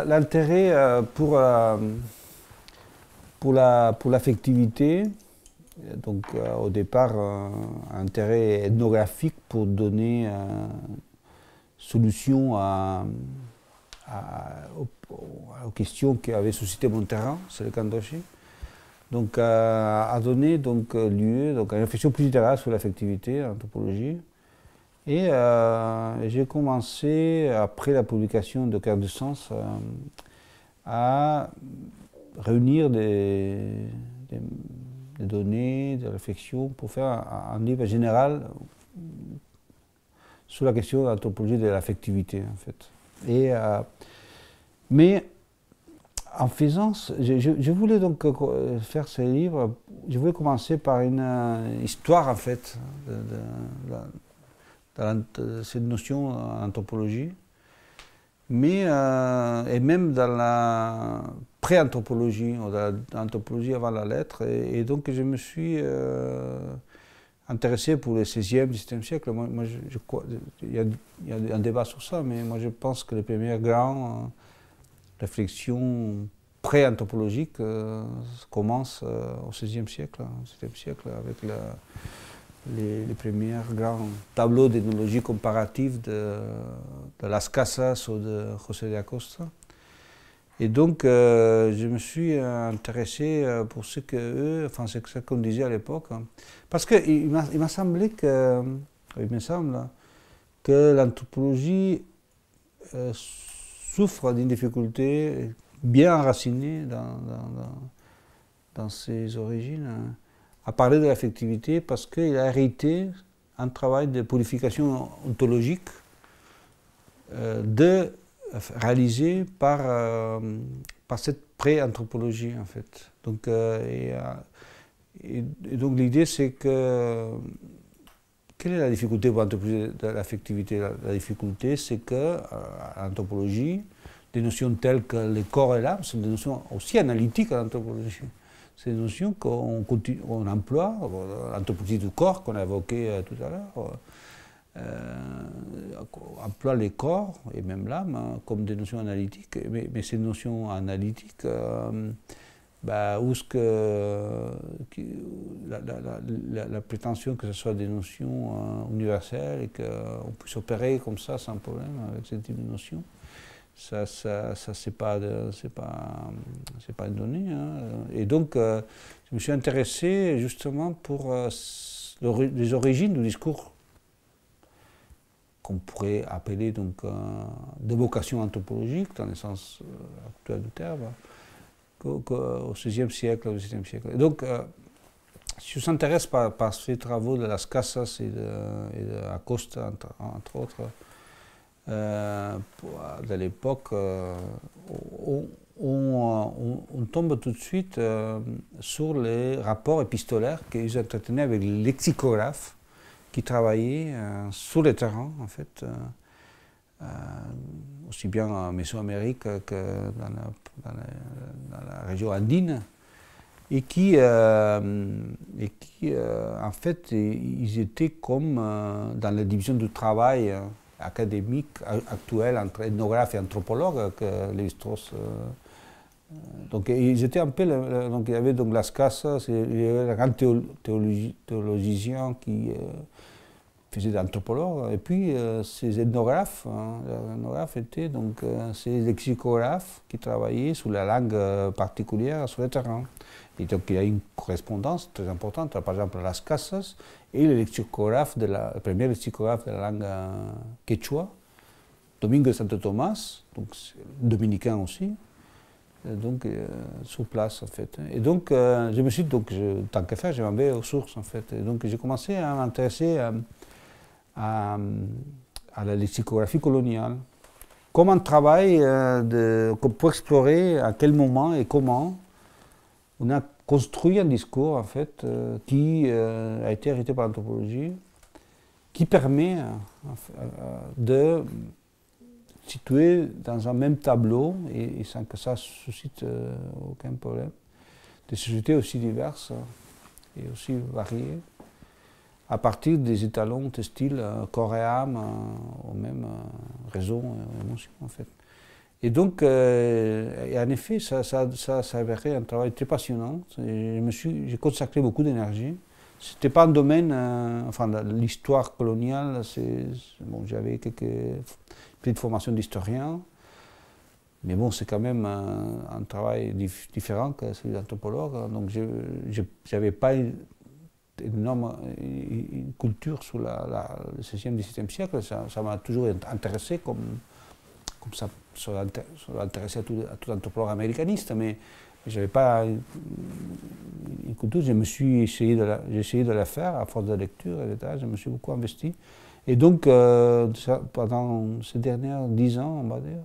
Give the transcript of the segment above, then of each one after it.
L'intérêt pour l'affectivité, donc au départ un intérêt ethnographique pour donner solution aux questions qui avaient suscité mon terrain, c'est le Kandoshi. Donc a donné donc, lieu donc, à une réflexion plus littérale sur l'affectivité, l'anthropologie. Et j'ai commencé, après la publication de Cœur du Sens, à réunir des données, des réflexions pour faire un livre général sur la question de l'anthropologie de l'affectivité, en fait. Mais en faisant, je voulais donc faire ce livre, je voulais commencer par une histoire, en fait, de cette notion en anthropologie, mais et même dans la pré-anthropologie, ou dans l'anthropologie avant la lettre, et donc je me suis intéressé pour le 16e, 17e siècle. Moi il y a un débat sur ça, mais moi je pense que les premières grandes réflexions pré-anthropologiques commencent au 16e siècle, au 17e siècle, avec les premiers grands tableaux d'ethnologie comparative de Las Casas ou de José de Acosta. Et donc, je me suis intéressé pour ce que eux, enfin, ce qu'on disait à l'époque. Parce qu'il m'a semblé que, il me semble, que l'anthropologie souffre d'une difficulté bien enracinée dans ses origines, à parler de l'affectivité, parce qu'il a hérité un travail de purification ontologique réalisé par cette pré-anthropologie, en fait. Donc, donc l'idée, c'est que quelle est la difficulté pour l'anthropologie de l'affectivité? La difficulté, c'est que l'anthropologie, des notions telles que le corps et l'âme sont des notions aussi analytiques à l'anthropologie. C'est des notions qu'on emploie, l'anthropologie du corps qu'on a évoqué tout à l'heure, emploie les corps et même l'âme comme des notions analytiques, mais ces notions analytiques, où est-ce que la prétention que ce soit des notions universelles et qu'on puisse opérer comme ça sans problème avec ce type de notions, ça c'est pas une donnée. Et donc, je me suis intéressé justement pour les origines du discours qu'on pourrait appeler donc de vocation anthropologique dans le sens actuel du terme, au XVIe siècle, au XVIIe siècle. Et donc, si on s'intéresse par ces travaux de Las Casas et de Acosta, entre autres, de l'époque, on tombe tout de suite sur les rapports épistolaires qu'ils entretenaient avec les lexicographes qui travaillaient sur le terrain, en fait, aussi bien en Mésoamérique que dans la région andine, et qui en fait, ils étaient comme dans la division du travail académique actuelle entre ethnographes et anthropologues que Lévi-Strauss. Donc ils étaient un peu, donc il y avait donc Las Casas, il y avait le grand théologicien qui faisait d'anthropologue, et puis ces ethnographes, les ethnographes étaient donc ces lexicographes qui travaillaient sur la langue particulière sur le terrain. Et donc il y a une correspondance très importante, par exemple Las Casas et le lexicographe le premier lexicographe de la langue quechua, Domingo de Santo Tomás, donc dominicain aussi, donc sur place en fait. Et donc je me suis dit, donc, tant qu'à faire, je m'en vais aux sources en fait. Et donc j'ai commencé à m'intéresser à la lexicographie coloniale, comme un travail pour explorer à quel moment et comment on a construit un discours en fait qui a été hérité par l'anthropologie, qui permet de situés dans un même tableau et sans que ça suscite aucun problème. Des sociétés aussi diverses et aussi variées, à partir des étalons textiles corps et âme, au même raison et émotion en fait. Et donc, et en effet, ça s'avérait un travail très passionnant. J'ai consacré beaucoup d'énergie. C'était pas un domaine, enfin l'histoire coloniale, bon, j'avais quelques petites formations d'historien, mais bon, c'est quand même un travail différent que celui d'anthropologue. Donc, je n'avais pas une énorme une culture sur le 16e, 17e siècle. Ça m'a toujours intéressé, comme ça intéressé à tout anthropologue américaniste, mais je n'avais pas une culture. J'ai essayé de la faire à force de lecture, etc. Je me suis beaucoup investi. Et donc, pendant ces dernières 10 ans, on va dire,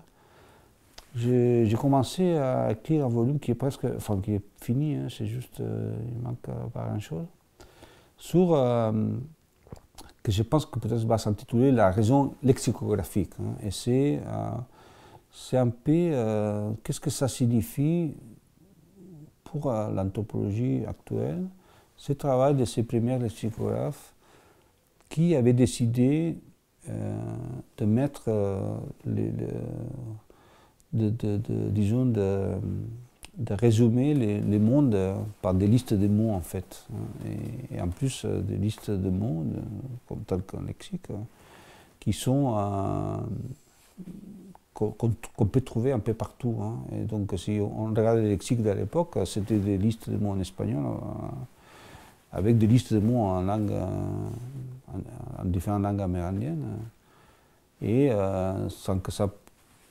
j'ai commencé à écrire un volume qui est presque, enfin qui est fini, hein, c'est juste, il manque pas grand-chose, sur, que je pense que peut-être va s'intituler La raison lexicographique. Hein, et c'est un peu, qu'est-ce que ça signifie pour l'anthropologie actuelle, ce travail de ces premiers lexicographes qui avaient décidé de mettre, disons, de résumer les mondes par des listes de mots en fait. Et en plus des listes de mots, comme tel qu'un lexique, qui sont qu'on peut trouver un peu partout. Hein. Et donc si on regarde les lexiques de l'époque, c'était des listes de mots en espagnol, avec des listes de mots en différentes langues amérindiennes, et sans que ça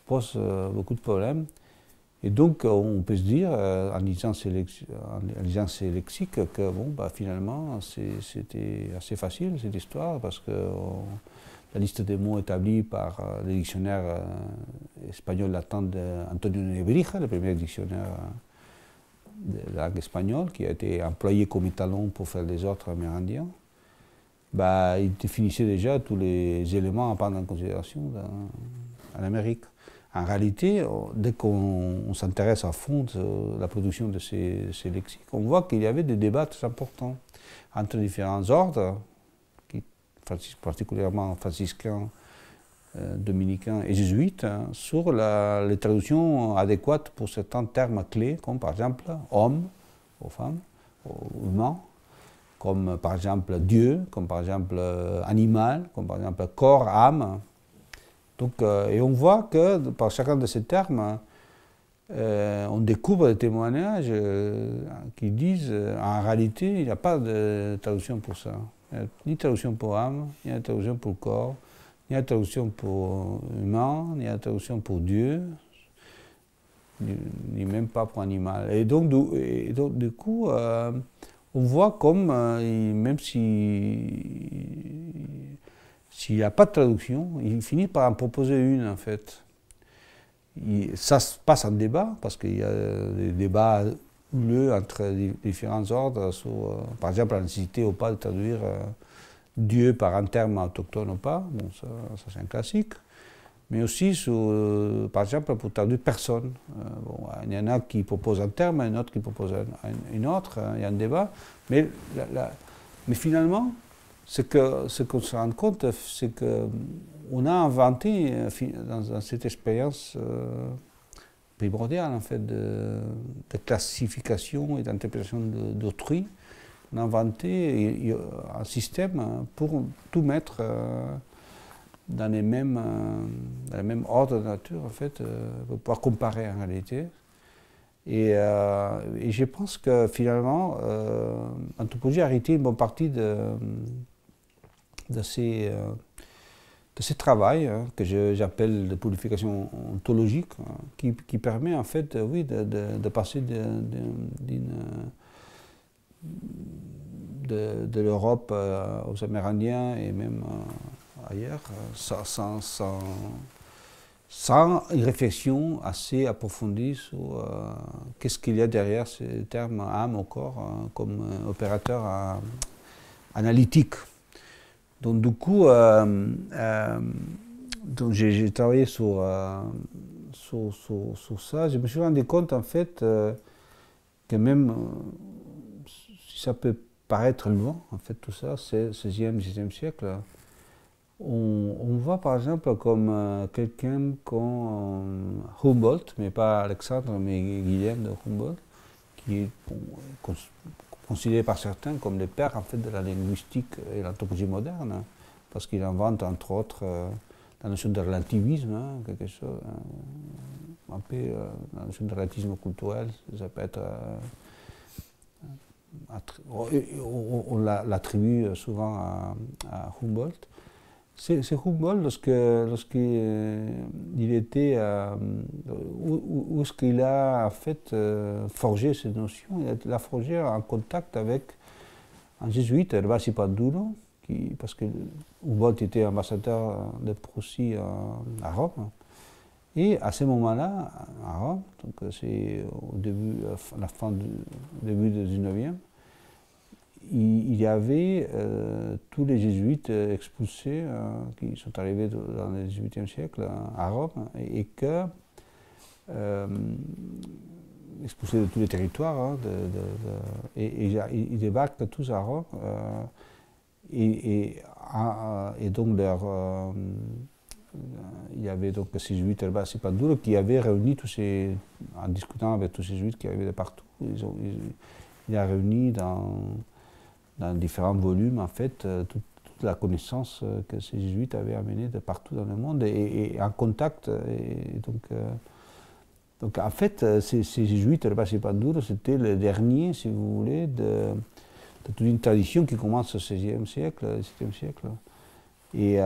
pose beaucoup de problèmes. Et donc on peut se dire, en lisant ces lexiques, que bon, bah, finalement c'était assez facile cette histoire, parce que la liste des mots établie par le dictionnaire espagnol latin d'Antonio Nebrija, le premier dictionnaire de la langue espagnole, qui a été employé comme étalon pour faire les autres amérindiens, bah, il définissait déjà tous les éléments à prendre en considération en Amérique. En réalité, dès qu'on s'intéresse à fond à la production de ces lexiques, on voit qu'il y avait des débats très importants entre différents ordres, particulièrement franciscains, dominicains et jésuites, hein, sur les traductions adéquates pour certains termes clés, comme par exemple homme, aux femmes, aux humains, comme par exemple Dieu, comme par exemple animal, comme par exemple corps, âme. Donc, et on voit que par chacun de ces termes, on découvre des témoignages qui disent en réalité il n'y a pas de traduction pour ça. Il n'y a ni traduction pour âme, ni traduction pour corps, ni traduction pour humain, ni traduction pour Dieu, ni même pas pour animal. Et donc du coup, on voit comme, même s'il n'y a pas de traduction, il finit par en proposer une en fait. Ça se passe en débat, parce qu'il y a des débats houleux entre différents ordres sur, par exemple, la nécessité ou pas de traduire Dieu par un terme autochtone ou pas. Bon, ça c'est un classique. Mais aussi, sur, par exemple, pour traduire personne. Bon, il y en a qui proposent un terme, un autre qui propose un autre, il y a un débat. Mais finalement, ce qu'on se rend compte, c'est qu'on a inventé, dans cette expérience primordiale, en fait, de classification et d'interprétation d'autrui, on a inventé un système pour tout mettre dans les mêmes ordres de nature, en fait, pour pouvoir comparer en réalité. Et je pense que finalement, l'anthropologie a hérité une bonne partie de ces travail, hein, que j'appelle de purification ontologique, hein, qui permet en fait, oui, de passer de l'Europe aux Amérindiens et même ailleurs, sans une réflexion assez approfondie sur qu'est-ce qu'il y a derrière ces termes âme au corps comme opérateur analytique. Donc du coup, donc j'ai travaillé sur ça. Je me suis rendu compte en fait que même si ça peut paraître loin, en fait tout ça, c'est 16e, 17e siècle, on voit par exemple comme quelqu'un comme Humboldt, mais pas Alexandre, mais Guillaume de Humboldt, qui est considéré par certains comme le père en fait, de la linguistique et l'anthropologie moderne, parce qu'il invente entre autres la notion de relativisme, quelque chose, un peu la notion de relativisme culturel, ça peut être, on l'attribue souvent à Humboldt. C'est Humboldt lorsqu'il était, où est-ce qu'il a en fait forgé ces notions, il a forgé en contact avec un jésuite, Hervasi Panduro, parce que Humboldt était ambassadeur de Prussie à Rome. Et à ce moment-là, à Rome, donc c'est au début, à la fin du début du 19e, il y avait tous les jésuites expulsés qui sont arrivés dans le XVIIIe siècle à Rome et que expulsés de tous les territoires et ils débarquent tous à Rome et donc il y avait donc ces jésuites Hervasi Panduro qui avaient réuni tous ces, en discutant avec tous ces jésuites qui arrivaient de partout, il a réuni dans différents volumes, en fait, toute la connaissance que ces jésuites avaient amenée de partout dans le monde et en contact. Et donc, en fait, ces jésuites, Hervasi Panduro, c'était le dernier, si vous voulez, de toute une tradition qui commence au XVIe siècle, XVIIe siècle, et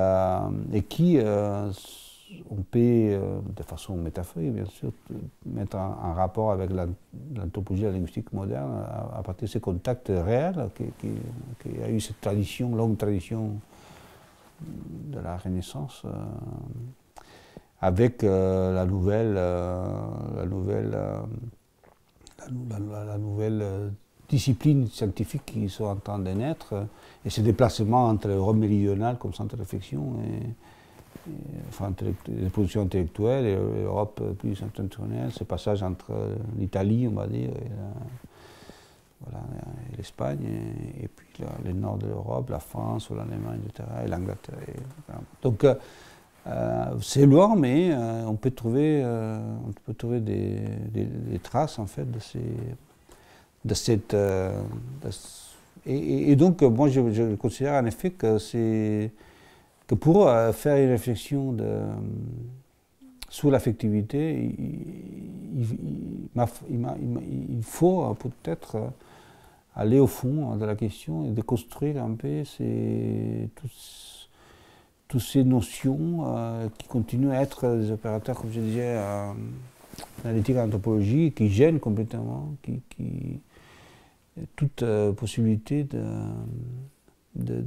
qui, on peut, de façon métaphorique, bien sûr, mettre en rapport avec l'anthropologie et la linguistique moderne à partir de ces contacts réels qu'il y a eu cette tradition, longue tradition de la Renaissance avec la nouvelle disciplines scientifiques qui sont en train de naître et ces déplacements entre l'Europe méridionale comme centre de réflexion enfin, les positions intellectuelles et l'Europe plus internationale, ce passage entre l'Italie, on va dire, et l'Espagne, et puis le nord de l'Europe, la France, l'Allemagne, etc., et l'Angleterre. Donc c'est loin, mais on peut trouver des traces en fait de cette et donc moi je considère en effet que pour faire une réflexion sur l'affectivité, il faut peut-être aller au fond de la question et déconstruire un peu toutes ces notions qui continuent à être des opérateurs, comme je disais, dans l'éthique et l'anthropologie, qui gênent complètement, toute possibilité de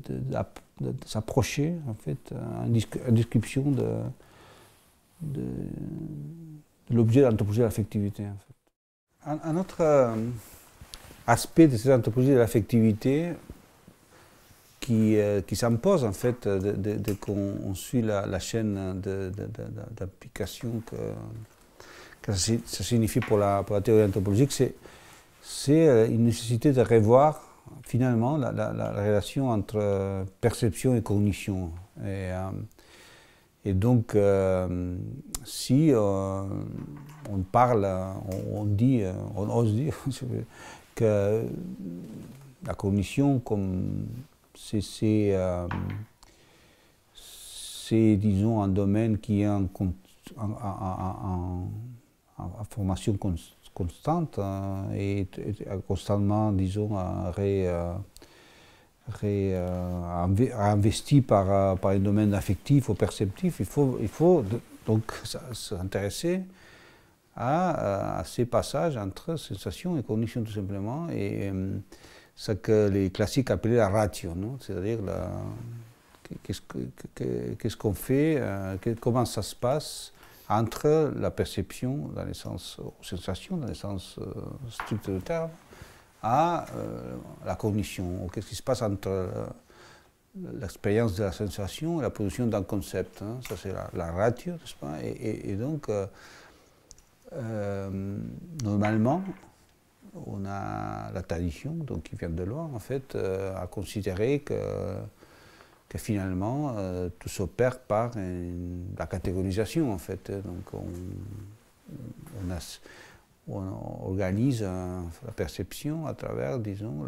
s'approcher, en fait, à une description de l'objet de l'anthropologie de l'affectivité. En fait. Un autre aspect de cette anthropologie de l'affectivité qui s'impose, en fait, dès qu'on suit la chaîne d'application que ça signifie pour la théorie anthropologique, c'est une nécessité de revoir finalement la relation entre perception et cognition. Et donc, si on parle, on ose dire que la cognition, comme c'est disons, un domaine qui est en formation constante et constamment, disons, investi par un domaine affectif ou perceptif, il faut donc s'intéresser à ces passages entre sensation et cognition tout simplement, et ce que les classiques appelaient la ratio, c'est-à-dire qu'est-ce qu'on fait, comment ça se passe entre la perception, dans le sens sensation, dans le sens strict du terme, à la cognition. Qu'est-ce qui se passe entre l'expérience de la sensation et la production d'un concept. Hein. Ça, c'est la ratio, n'est-ce pas? Et donc, normalement, on a la tradition, donc qui vient de loin, en fait, à considérer que finalement, tout s'opère par la catégorisation, en fait. Donc, on organise la perception à travers, disons,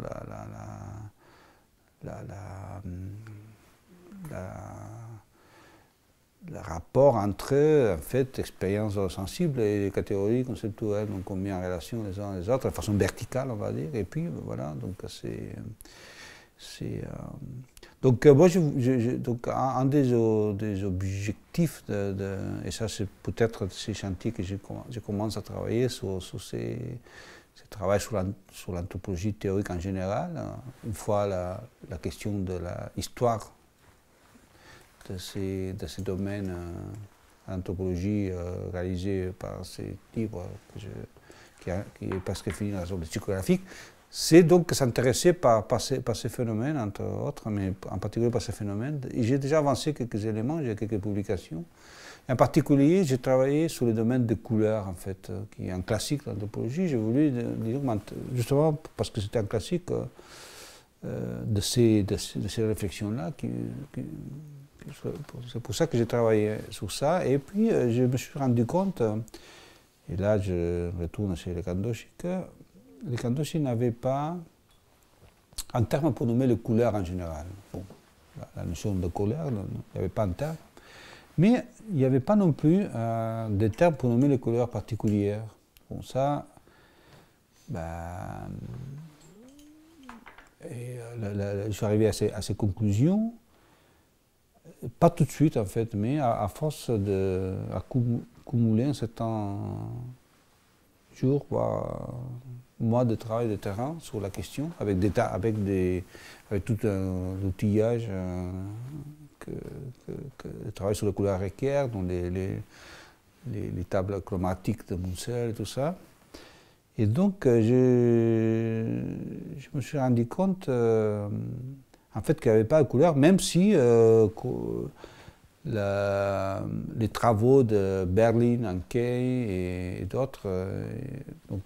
le rapport entre, en fait, expérience sensible et catégories conceptuelles. Donc, on met en relation les uns les autres, de façon verticale, on va dire. Et puis, voilà, donc donc, moi, donc, un des objectifs, et ça, c'est peut-être ces chantiers que je commence à travailler sur ces travail sur l'anthropologie théorique en général, une fois la question de l'histoire de ces domaines d'anthropologie réalisés par ces livres qui est presque fini dans la zone psychographique, c'est donc s'intéresser par ces phénomènes, entre autres, mais en particulier par ces phénomènes. Et j'ai déjà avancé quelques éléments, j'ai quelques publications. En particulier, j'ai travaillé sur le domaine des couleurs, en fait, qui est un classique de l'anthropologie. J'ai voulu dire, justement, parce que c'était un classique de ces réflexions-là, c'est pour ça que j'ai travaillé sur ça. Et puis, je me suis rendu compte, et là, je retourne chez les Kandoshi, que les Kandoshi n'avaient pas un terme pour nommer les couleurs en général. Bon, la notion de couleur, il n'y avait pas un terme. Mais il n'y avait pas non plus des termes pour nommer les couleurs particulières. Bon, ça, je suis arrivé à ces conclusions, pas tout de suite en fait, mais à force de cumuler un certain jours, voire mois de travail de terrain sur la question, avec tout un outillage que le travail sur les couleurs requiert, dont les tables chromatiques de Munsell et tout ça. Et donc, je me suis rendu compte, en fait, qu'il n'y avait pas de couleur, même si les travaux de Berlin, Hankey et d'autres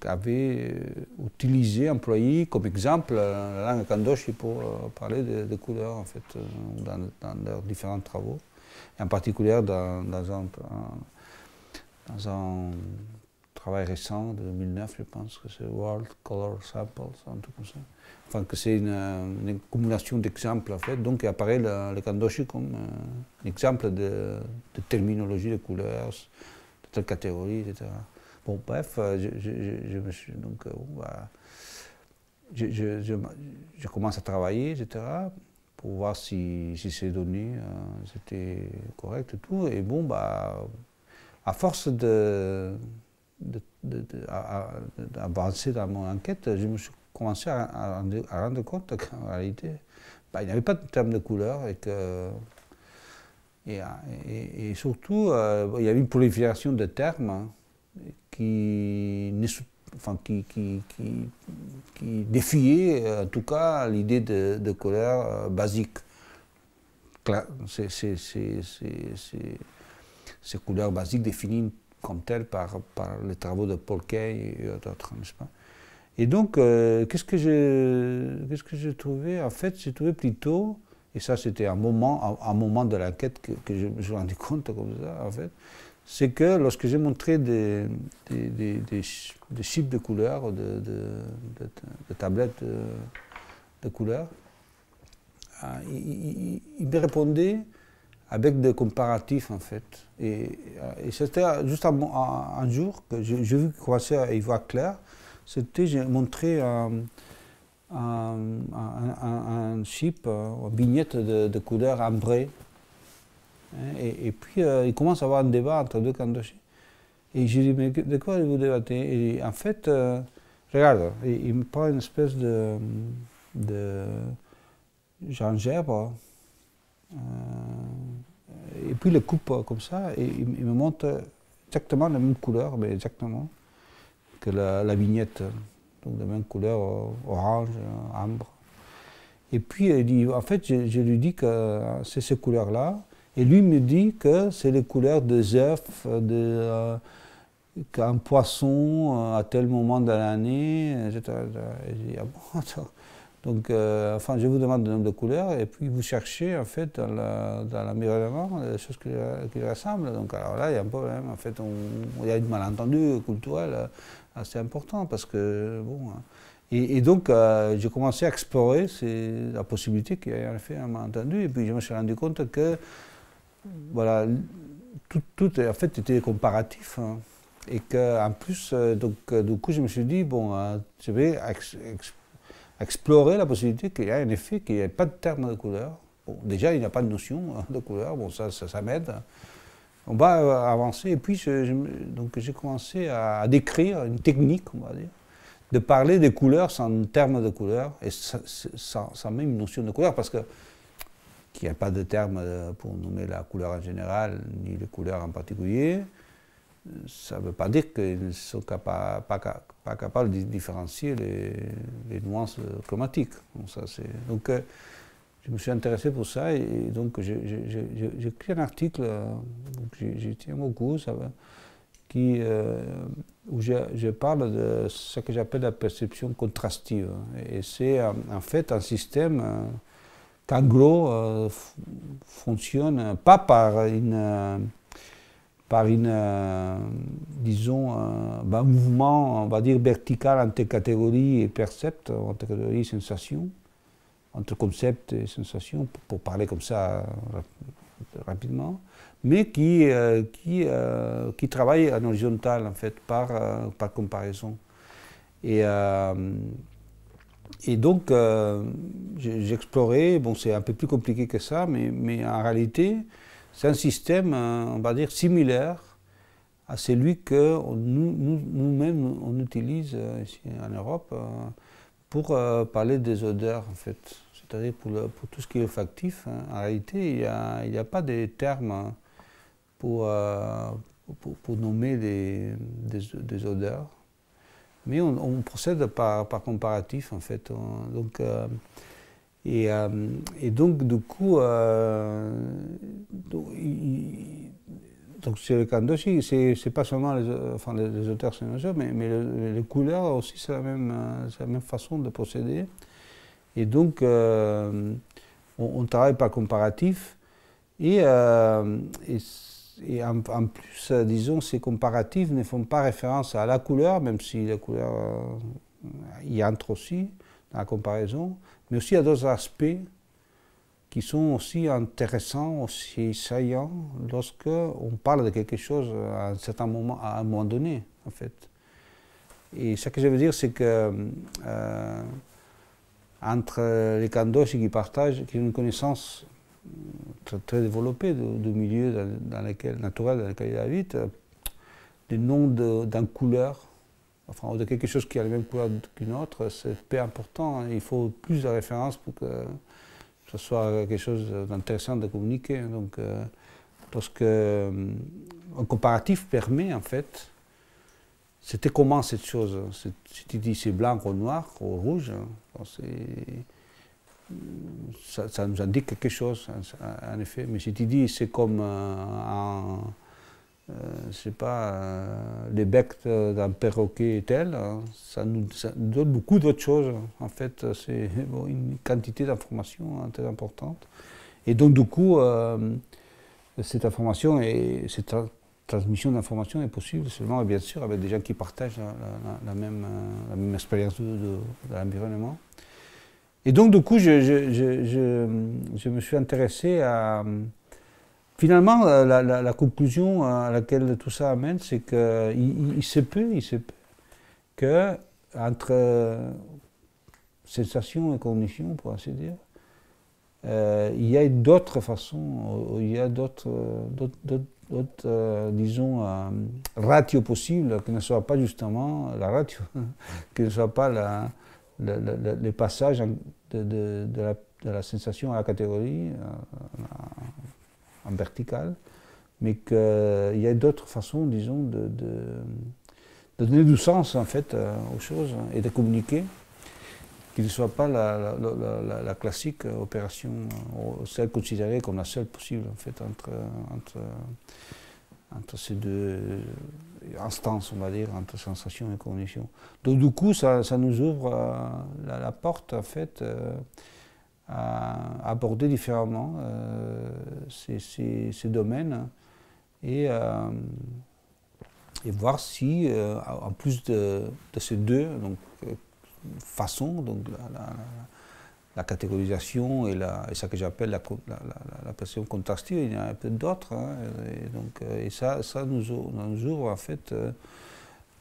avaient employé comme exemple la langue Kandoshi pour parler de couleurs, en fait, dans leurs différents travaux. Et en particulier dans un travail récent de 2009, je pense que c'est World Color Samples, un truc comme ça. Enfin, que c'est une accumulation d'exemples, en fait. Donc, il apparaît le Kandoshi comme un exemple de terminologie de couleurs, de telle catégorie, etc. Bon, bref, je me suis donc, je commence à travailler, etc., pour voir si ces données étaient correctes et tout. Et bon, à force d'avancer dans mon enquête, je me suis commencé à rendre compte qu'en réalité, il n'y avait pas de terme de couleur et surtout, il y avait une prolifération de termes qui défiait en tout cas l'idée de couleur basique. Ces couleurs basiques définies comme telles par les travaux de Paul Kay et d'autres, n'est-ce pas? Et donc, qu'est-ce que j'ai trouvé? En fait, j'ai trouvé plutôt, et ça c'était un moment de l'enquête que je me suis rendu compte comme ça, en fait, c'est que lorsque j'ai montré des chiffres de couleurs, de tablettes de couleurs, il me répondait avec des comparatifs, en fait. Et c'était juste un jour que j'ai vu qu'il commençait à y voir clair. J'ai montré un chip, une vignette de couleur ambrée. Et puis, il commence à y avoir un débat entre deux Kandoshi. Et je lui dis, mais de quoi vous débattez? Et en fait, regarde, il me prend une espèce de gingembre, et puis il le coupe comme ça, et il me montre exactement la même couleur, mais exactement, que la vignette, donc de même couleur orange, ambre. Et puis, il dit, en fait, je lui dis que c'est ces couleurs-là. Et lui me dit que c'est les couleurs des œufs, qu'un poisson à tel moment de l'année, etc. Et je dis, ah bon, attends. Donc, enfin, je vous demande le nombre de couleurs, et puis vous cherchez, en fait, dans l'environnement, les choses qui ressemblent. Donc, alors là, il y a un problème. En fait, il y a un malentendu culturel assez important, parce que, bon... Et donc, j'ai commencé à explorer la possibilité qu'il y ait en effet un malentendu, et puis je me suis rendu compte que, voilà, tout en fait, était comparatif, hein, et qu'en plus, du coup, je me suis dit, bon, je vais explorer la possibilité qu'il y ait en effet qu'il n'y ait pas de terme de couleur. Bon, déjà, il n'y a pas de notion de couleur, bon, ça m'aide. On va avancer, et puis donc j'ai commencé à décrire une technique, on va dire, de parler des couleurs sans terme de couleur, et sans même une notion de couleur, parce qu'il n'y a pas de terme pour nommer la couleur en général, ni les couleurs en particulier. Ça ne veut pas dire qu'ils ne sont pas capables de différencier les nuances chromatiques. Donc, je me suis intéressé pour ça, et donc j'ai écrit un article, je tiens beaucoup, où je parle de ce que j'appelle la perception contrastive. Et c'est en fait un système qui en gros fonctionne pas par disons, un mouvement, on va dire, vertical entre catégorie et percept, entre catégorie et sensation, entre concept et sensation, pour parler comme ça rapidement, mais qui travaille en horizontal, en fait, par comparaison. Et donc, j'ai exploré, bon, c'est un peu plus compliqué que ça, mais en réalité, c'est un système, on va dire, similaire à celui que nous-mêmes, on utilise ici en Europe pour parler des odeurs, en fait. C'est-à-dire pour tout ce qui est olfactif, hein, en réalité, il n'y a pas de termes pour nommer des odeurs, mais on procède par comparatif, en fait. Et donc, du coup, donc chez le Kandoshi, c'est pas seulement les odeurs sénoso, mais les couleurs aussi, c'est la même façon de procéder. Et donc, on travaille par comparatif, et en plus, disons, ces comparatifs ne font pas référence à la couleur, même si la couleur y entre aussi dans la comparaison, mais aussi à d'autres aspects qui sont aussi intéressants, aussi saillants, lorsque on parle de quelque chose à un certain moment, à un moment donné, en fait. Et ce que je veux dire, c'est que entre les Kandoshi qui ont une connaissance très développée du milieu naturel dans lequel ils habitent, les noms d'une couleur, enfin, ou de quelque chose qui a la même couleur qu'une autre, c'est peu important. Il faut plus de références pour que ce soit quelque chose d'intéressant de communiquer. Donc, lorsque un comparatif permet, en fait, c'était comment cette chose? Si tu dis c'est blanc ou noir ou rouge, ça nous indique quelque chose, en effet. Mais si tu dis c'est comme je sais pas, les becs d'un perroquet tel, ça nous donne beaucoup d'autres choses. En fait, c'est une quantité d'informations très importante. Et donc, du coup, cette information et cette transmission d'informations est possible seulement, bien sûr, avec des gens qui partagent la même expérience de l'environnement. Et donc, du coup, je me suis intéressé à... Finalement, la conclusion à laquelle tout ça amène, c'est qu'il se peut que, entre sensation et cognition, pour ainsi dire, il y a d'autres façons, il y a d'autres disons, ratios possibles, qui ne soient pas justement la ratio, qui ne soient pas les passages de la sensation à la catégorie, en vertical, mais qu'il y a d'autres façons, disons, de donner du sens, en fait, aux choses et de communiquer. qui ne soit pas la classique opération, celle considérée comme la seule possible en fait entre ces deux instances, on va dire, entre sensation et cognition. Donc du coup, ça nous ouvre la porte en fait à aborder différemment ces domaines et voir si, en plus de ces deux façons, donc la catégorisation et ce que j'appelle la perception contrastive, il y en a peut-être d'autres. Hein, et ça nous ouvre en fait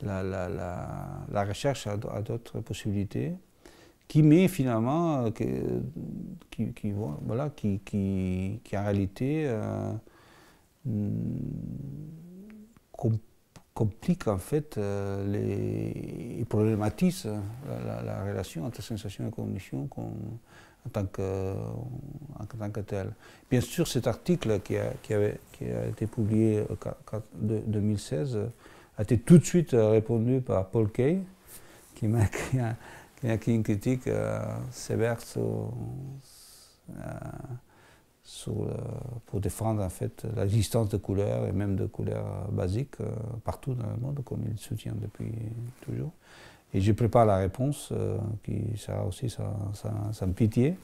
la recherche à d'autres possibilités qui met finalement, qui en réalité complique en fait et problématise la relation entre sensation et cognition en tant que tel. Bien sûr, cet article qui a été publié en 2016 a été tout de suite répondu par Paul Kay, qui m'a écrit une critique sévère pour défendre en fait l'existence de couleurs et même de couleurs basiques partout dans le monde, comme il soutient depuis toujours. Et je prépare la réponse qui sera aussi sans pitié.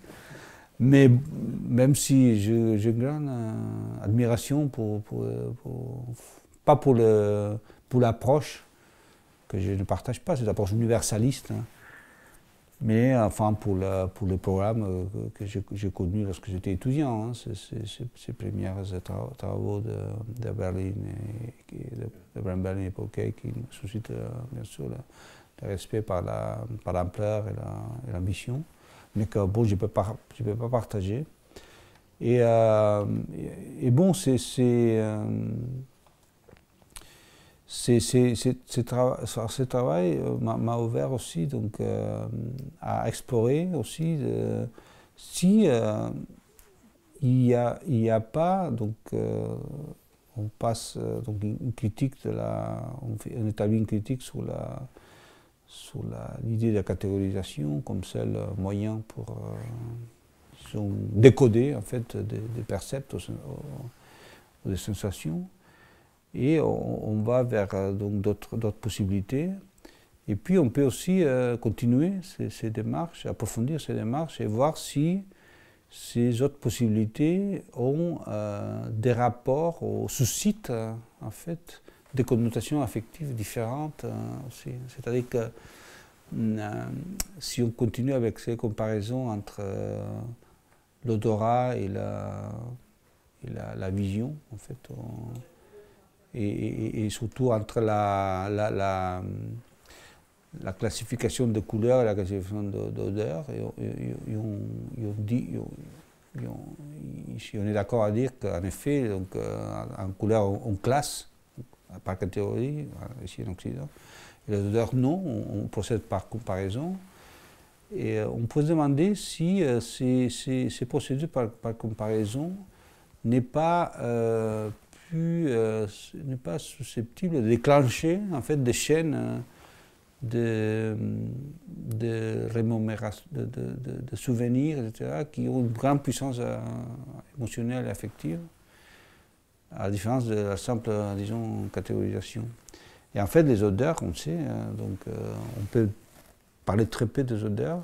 Mais même si j'ai une grande admiration pas pour l'approche que je ne partage pas, cette approche universaliste, hein, mais enfin pour le programme que j'ai connu lorsque j'étais étudiant, hein, ces premiers travaux de Berlin de Berlin et Paul Kay qui suscitent bien sûr le respect par l'ampleur et l'ambition, mais que bon, je ne peux pas partager. Et bon, ce travail m'a ouvert aussi donc, à explorer aussi si il y a pas, donc on passe donc une critique on établit une critique sur l'idée de la catégorisation comme seul moyen pour décoder en fait des percepts ou des sensations. Et on va vers donc d'autres possibilités. Et puis on peut aussi continuer ces démarches, approfondir ces démarches et voir si ces autres possibilités ont des rapports ou suscitent en fait des connotations affectives différentes aussi. C'est-à-dire que si on continue avec ces comparaisons entre l'odorat et la vision, en fait, et surtout entre la classification de couleurs et la classification d'odeurs, on est d'accord à dire qu'en effet, donc, en couleur, on classe par catégorie, ici en Occident, et les odeurs, non, on procède par comparaison. Et on peut se demander si ces procédures par comparaison n'est pas susceptible de déclencher en fait des chaînes de souvenirs, etc., qui ont une grande puissance émotionnelle et affective, à la différence de la simple, disons, catégorisation. Et en fait, les odeurs, on sait, donc on peut parler très peu des odeurs.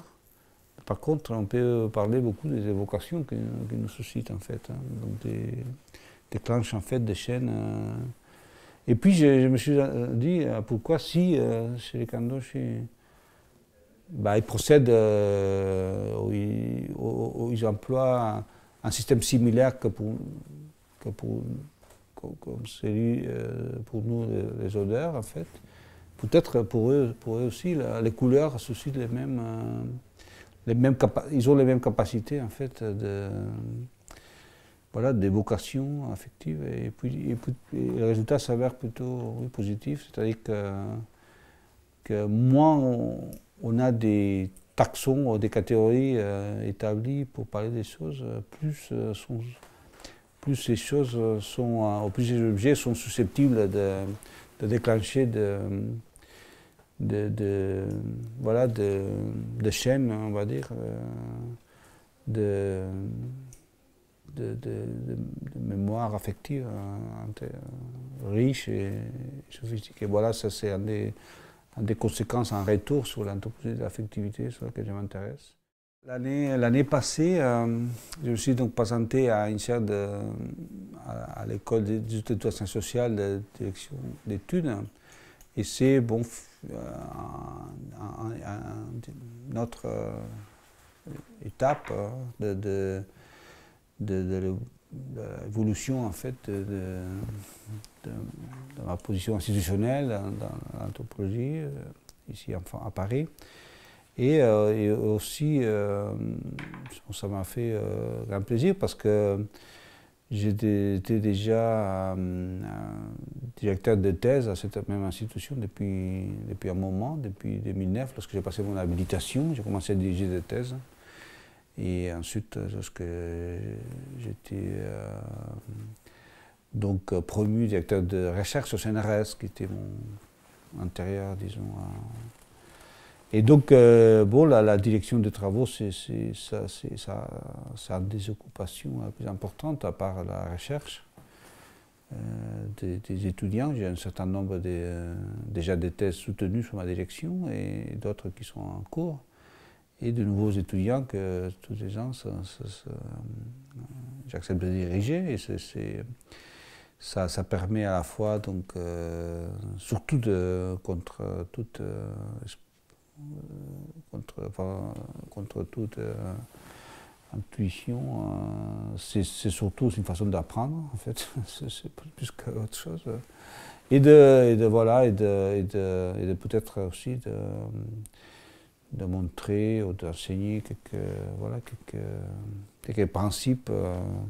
Par contre, on peut parler beaucoup des évocations qui nous suscitent, en fait, hein, donc déclenchent en fait des chaînes. Et puis je me suis dit pourquoi si chez les Kandosh ils procèdent ou ils emploient un système similaire comme celui pour nous les odeurs en fait. Peut-être pour eux aussi les couleurs suscitent ils ont les mêmes capacités en fait d'évocation affective, et puis le résultat s'avère plutôt positif, c'est-à-dire que moins on a des taxons ou des catégories établies pour parler des choses, plus ces choses plus ces objets sont susceptibles de déclencher voilà, de chaînes, on va dire, de mémoire affective riche et sophistiquée. Voilà, ça c'est une des conséquences en retour sur l'anthropologie de l'affectivité sur laquelle je m'intéresse. L'année passée, je me suis donc présenté à INSEAD, à l'école d'éducation sociale de direction d'études. Et c'est bon, notre étape de l'évolution en fait de ma position institutionnelle dans l'anthropologie ici à Paris. Et aussi, ça m'a fait grand plaisir parce que j'étais déjà directeur de thèse à cette même institution depuis un moment, depuis 2009, lorsque j'ai passé mon habilitation, j'ai commencé à diriger des thèses. Et ensuite, lorsque j'étais donc promu directeur de recherche au CNRS, qui était mon antérieur, disons. Et donc, bon, la direction des travaux, ça a des occupations plus importantes, à part la recherche des étudiants. J'ai un certain nombre déjà des thèses soutenues sous ma direction et d'autres qui sont en cours. Et de nouveaux étudiants que tous les ans, j'accepte de diriger. Et ça permet à la fois, donc, surtout contre toute intuition, c'est surtout une façon d'apprendre, en fait, c'est plus qu'autre chose. Et de peut-être aussi de montrer ou d'enseigner quelques principes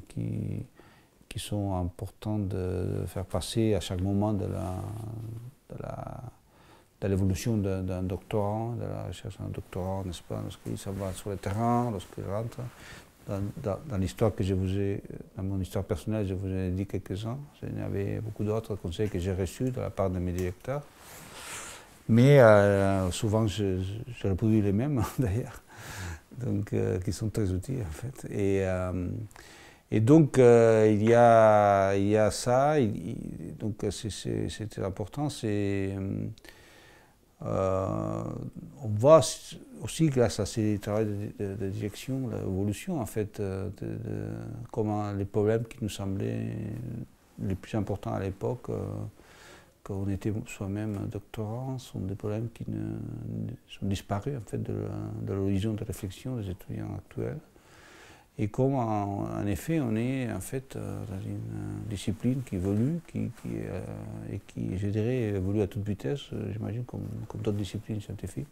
qui sont importants de faire passer à chaque moment de l'évolution d'un doctorant, de la recherche d'un doctorant, n'est-ce pas, lorsqu'il s'en va sur le terrain, lorsqu'il rentre. Dans l'histoire que dans mon histoire personnelle, je vous ai dit quelques-uns. Il y avait beaucoup d'autres conseils que j'ai reçus de la part de mes directeurs. Mais souvent, je reproduis les mêmes, d'ailleurs, donc qui sont très utiles, en fait. Et donc, il y a ça, donc c'est important, on voit aussi, grâce à ces travaux de direction, l'évolution, en fait, comment les problèmes qui nous semblaient les plus importants à l'époque, quand on était soi-même doctorant, sont des problèmes qui sont disparus, en fait, de l'horizon de réflexion des étudiants actuels. Et comme en effet on est en fait dans une discipline qui évolue, et qui, je dirais, évolue à toute vitesse, j'imagine, comme d'autres disciplines scientifiques.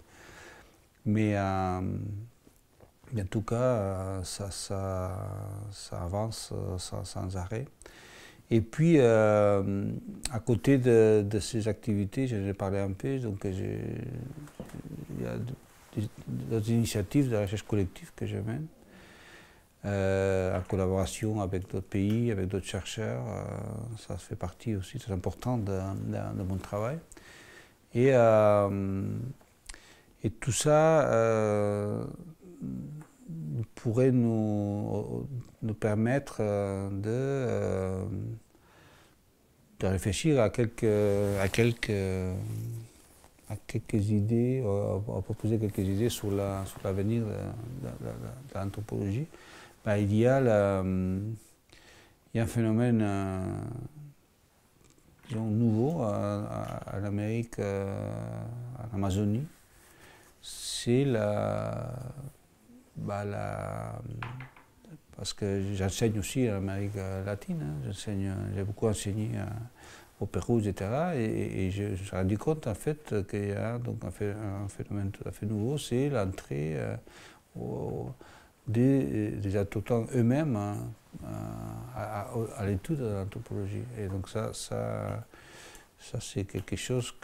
Mais en tout cas, ça avance sans arrêt. Et puis, à côté de ces activités, j'en ai parlé un peu, donc il y a d'autres initiatives de recherche collective que je mène. En collaboration avec d'autres pays, avec d'autres chercheurs. Ça fait partie aussi très importante de mon travail. Et tout ça pourrait nous permettre de réfléchir à quelques idées, à proposer quelques idées sur l'avenir de l'anthropologie. Ben, il y a un phénomène disons, nouveau en Amérique, en Amazonie. C'est parce que j'enseigne aussi en Amérique latine, hein. J'ai beaucoup enseigné au Pérou, etc. Et je me suis rendu compte en fait qu'il y a donc un phénomène tout à fait nouveau, c'est l'entrée des autochtones eux-mêmes à l'étude de l'anthropologie. Et donc ça c'est quelque chose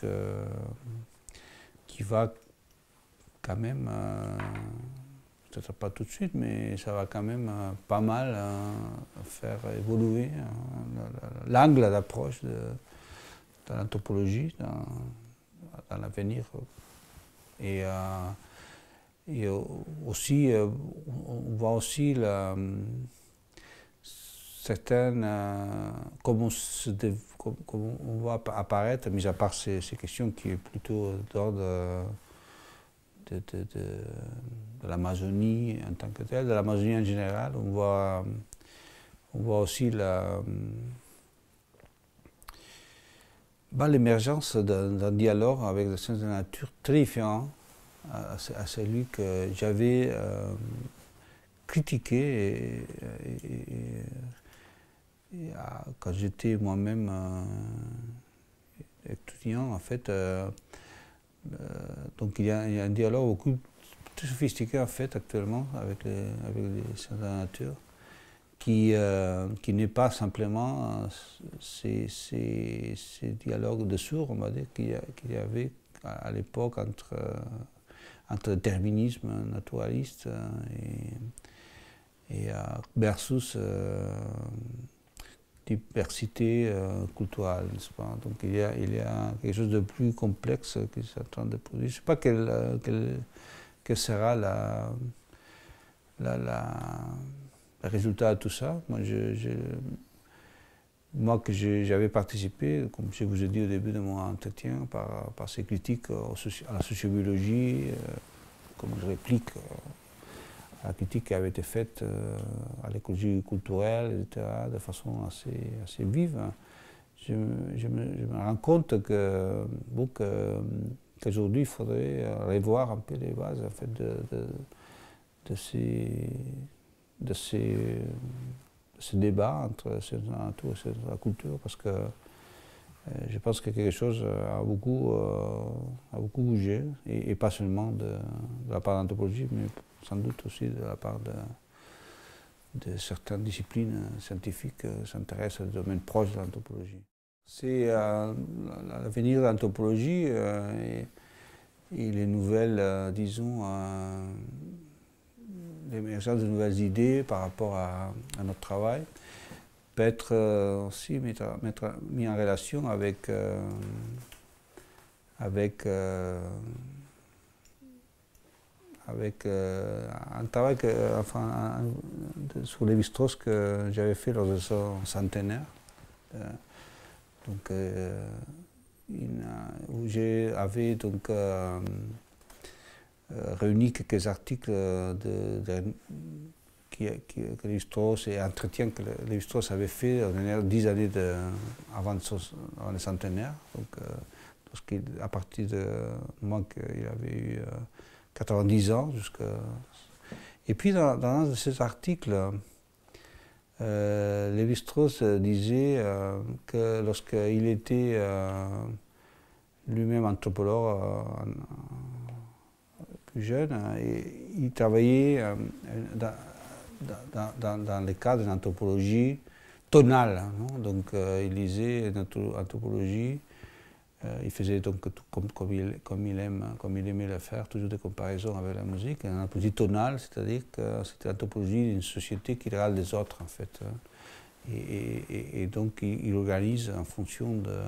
qui va quand même, peut-être pas tout de suite, mais ça va quand même pas mal faire évoluer l'angle d'approche de l'anthropologie dans l'avenir. Et, aussi, on voit aussi certaines, comment on voit apparaître, mis à part ces questions qui est plutôt d'ordre de l'Amazonie en tant que telle, de l'Amazonie en général, on voit aussi l'émergence d'un dialogue avec des sciences de la nature très différent à celui que j'avais critiqué quand j'étais moi-même étudiant, en fait. Donc il y a un dialogue beaucoup plus sophistiqué en fait actuellement avec les sciences de la nature, qui n'est pas simplement ces dialogues de sourds, on va dire, qu'il y avait à l'époque entre déterminisme naturaliste et versus diversité culturelle, n'est-ce pas? Donc il y a quelque chose de plus complexe qui est en train de produire. Je ne sais pas quel sera le résultat de tout ça. Moi que j'avais participé, comme je vous ai dit au début de mon entretien, par ces critiques à la sociobiologie, comme je réplique à la critique qui avait été faite à l'écologie culturelle, etc., de façon assez vive, je me rends compte qu'aujourd'hui, il faudrait revoir un peu les bases en fait, de ce débat entre la nature et la culture, parce que je pense que quelque chose a beaucoup bougé, et pas seulement de la part de l'anthropologie, mais sans doute aussi de la part de certaines disciplines scientifiques s'intéressent au domaine proche de l'anthropologie. C'est l'avenir de l'anthropologie et les nouvelles, disons, l'émergence de nouvelles idées par rapport à notre travail peut être aussi mis en relation avec un travail sur Lévi-Strauss que j'avais fait lors de son centenaire. Où j'avais donc réuni quelques articles que Lévi-Strauss et entretiens que Lévi-Strauss avait fait dans les 10 années avant le centenaire. Donc, à partir du moment qu'il avait eu 90 ans. Et puis dans un de ces articles, Lévi-Strauss disait que lorsqu'il était lui-même anthropologue plus jeune, il travaillait dans le cadre d'une anthropologie tonale. Non? Donc il lisait une anthropologie. Il faisait donc comme il aimait le faire, toujours des comparaisons avec la musique, une anthropologie tonale, c'est-à-dire que c'était l'anthropologie d'une société qui regarde les autres en fait. Et donc il organise en fonction de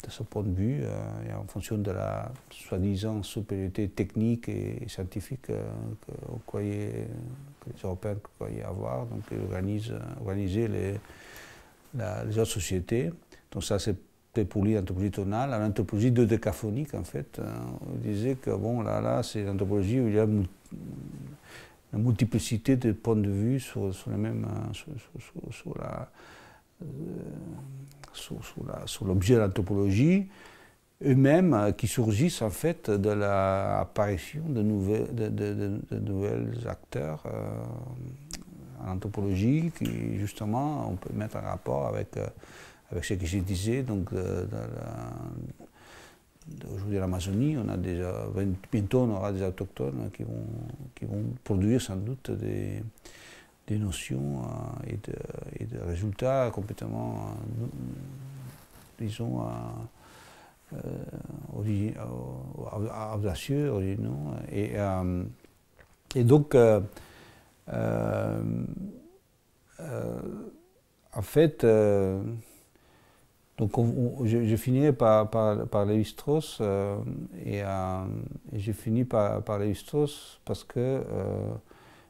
ce point de vue, et en fonction de la soi-disant supériorité technique et scientifique que les Européens croyaient avoir. Donc il organisait les autres sociétés. Donc ça c'est pour lui l'anthropologie tonale, l'anthropologie dodécaphonique en fait. On disait que bon là c'est l'anthropologie où il y a une multiplicité de points de vue sur l'objet de l'anthropologie, eux-mêmes qui surgissent en fait de l'apparition de nouvelles acteurs en anthropologie qui justement on peut mettre en rapport avec ce que je disais, donc aujourd'hui en Amazonie, on a déjà, bientôt on aura des autochtones qui vont produire sans doute des notions et de résultats complètement, disons, audacieux, originaux. Et donc, en fait, Donc je finirai par Lévi-Strauss et j'ai fini par Lévi-Strauss parce que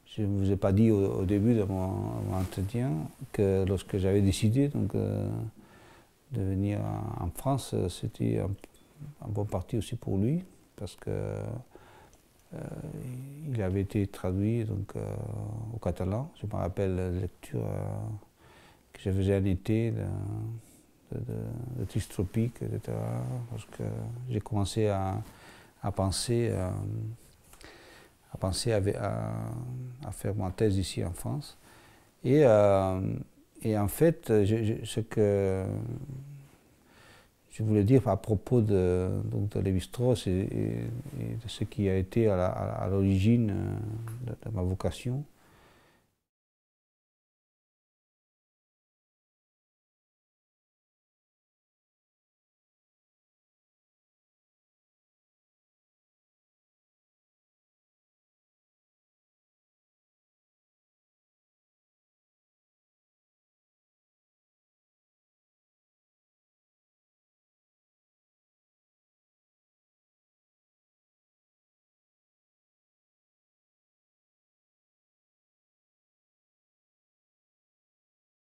je ne vous ai pas dit au début de mon entretien que lorsque j'avais décidé donc, de venir en France, c'était un bon parti aussi pour lui parce que il avait été traduit donc, au catalan. Je me rappelle la lecture que je faisais en été de Tristropique, etc. Parce que j'ai commencé à penser à faire ma thèse ici en France. Et en fait, ce que je voulais dire à propos de Lévi-Strauss et de ce qui a été à l'origine de ma vocation,